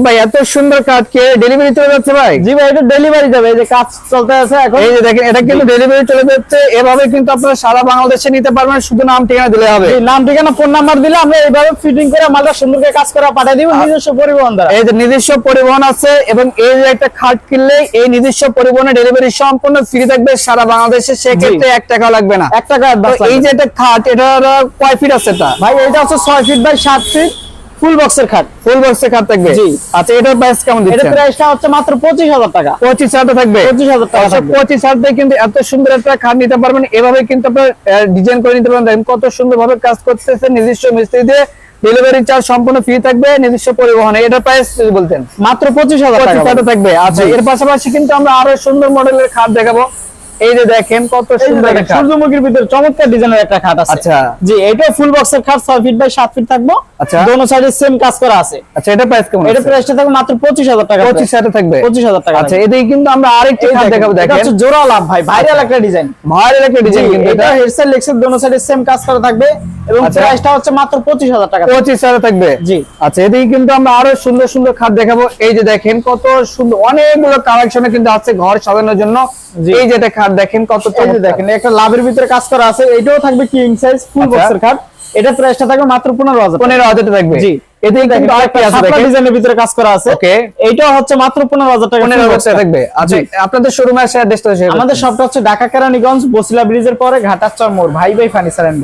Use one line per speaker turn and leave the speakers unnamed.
ভাই এত সুন্দর কাঠ কে ডেলিভারি চলে যাচ্ছে ভাই?
জি ভাই, এটা ডেলিভারি যাবে, এই যে কাজ চলতে আছে এখন।
এই যে দেখেন, এটা কিন্তু ডেলিভারি চলে যাচ্ছে। এভাবে কিন্তু আপনারা সারা বাংলাদেশে নিতে পারবেন, শুধু নাম ঠিকানা দিলে হবে।
নাম ঠিকানা ফোন নাম্বার দিলে আমরা এইভাবে ফিটিং করে মালটা সুন্দর করে কাজ করে পাঠিয়ে দিব নিজস্ব পরিবহন দ্বারা।
এই যে নিজস্ব পরিবহন আছে, এবং এই যে একটা খাট কিনলে এই নিজস্ব পরিবহনে ডেলিভারি সম্পূর্ণ ফ্রি থাকবে সারা বাংলাদেশে, সেক্ষেত্রে 1 টাকা লাগবে না।
1 টাকা অ্যাডভান্স।
এই যে একটা খাট, এটা কয় ফিট আছে? এটা
ভাই এটা হচ্ছে 6 ফিট বাই 7 ফিট ফুল বক্সের খাট।
ফুল বক্সের খাট থাকবে।
জি।
আচ্ছা, এটার প্রাইস কেমন
এটা
দিচ্ছেন?
প্রাইসটা হচ্ছে মাত্র 25,000 টাকা।
25,000 থাকবে।
25,000 টাকা থাকবে।
25,000 দিয়ে কিন্তু এত সুন্দর একটা খাট নিতে পারবেন। এভাবে কিন্তু আপনার ডিজাইন করে নিতে পারবেন। দেখেন কত সুন্দর ভাবে কাজ করতেছে, নিজস্ব মিস্ত্রি দিয়ে। ডেলিভারি চার্জ সম্পূর্ণ ফ্রি থাকবে, নিজস্ব পরিবহনে। এটা প্রাইস বলতেন
মাত্র 25,000 টাকা
25,000 থাকবে। আচ্ছা, এর পাশাপাশি কিন্তু আমরা আরো সুন্দর মডেলের খাট দেখাবো। এই যে দেখেন কত সুন্দর একটা খাট।
সূর্যমুখীর ভিতরে চমৎকার ডিজাইনের একটা খাট আছে।
আচ্ছা।
জি, এটা ফুল বক্সের খাট 6 ফিট বাই 7 ফিট থাকবে।
আচ্ছা।
দোনো সাইডে সেম কাজ করা আছে।
আচ্ছা, এটা প্রাইস কেমন?
এটা প্রাইসটা থাকবে মাত্র 25,000 টাকা।
25,000 থাকবে।
25,000 টাকা।
আচ্ছা, এদিকে কিন্তু আমরা আরেকটি খাট দেখাবো।
এটা
দেখেন
হচ্ছে জোড়া লাভ ভাই, ভাইরাল একটা ডিজাইন।
ভাইরাল একটা ডিজাইন কিন্তু
এটা
এটা।
হেডসেট লেক্সের দোনো সাইডে সেম কাজ করা থাকবে এবং
আচ্ছা।
প্রাইসটা হচ্ছে মাত্র 25,000 টাকা।
25,000 থাকবে।
জি।
আচ্ছা, এদিকে কিন্তু আমরা আরো সুন্দর সুন্দর খাট দেখাবো। এই যে দেখেন কত সুন্দর, অনেকগুলো কালেকশনে কিন্তু আছে ঘর সাজানোর জন্য।
জি।
এই যে এটা খাট দেখেন কত
এই যে
চমৎকার।
দেখেন একটা লাভের ভিতরে কাজ করা আছে। এটাও থাকবে কিং সাইজ ফুল
আচ্ছা।
বক্সের খাট। এটা প্রাইসটা থাকবে মাত্র 15,000 টাকা।
15,000 থাকবে।
জি।
এদিকে কিন্তু আরেকটি আছে দেখেন।
ডিজাইনের ভিতরে কাজ করা আছে।
ওকে।
এইটাও হচ্ছে মাত্র 15,000 টাকা।
15,000 থাকবে। আচ্ছা, আপনাদের শোরুমে আসে অ্যাড্রেসটা শেয়ার করুন।
আমাদের শপটা হচ্ছে ঢাকা কেরানীগঞ্জ বসিলা ব্রিজের পরে ঘাটার চর মোড়, ভাই ভাই ফার্নিচার এন্ড।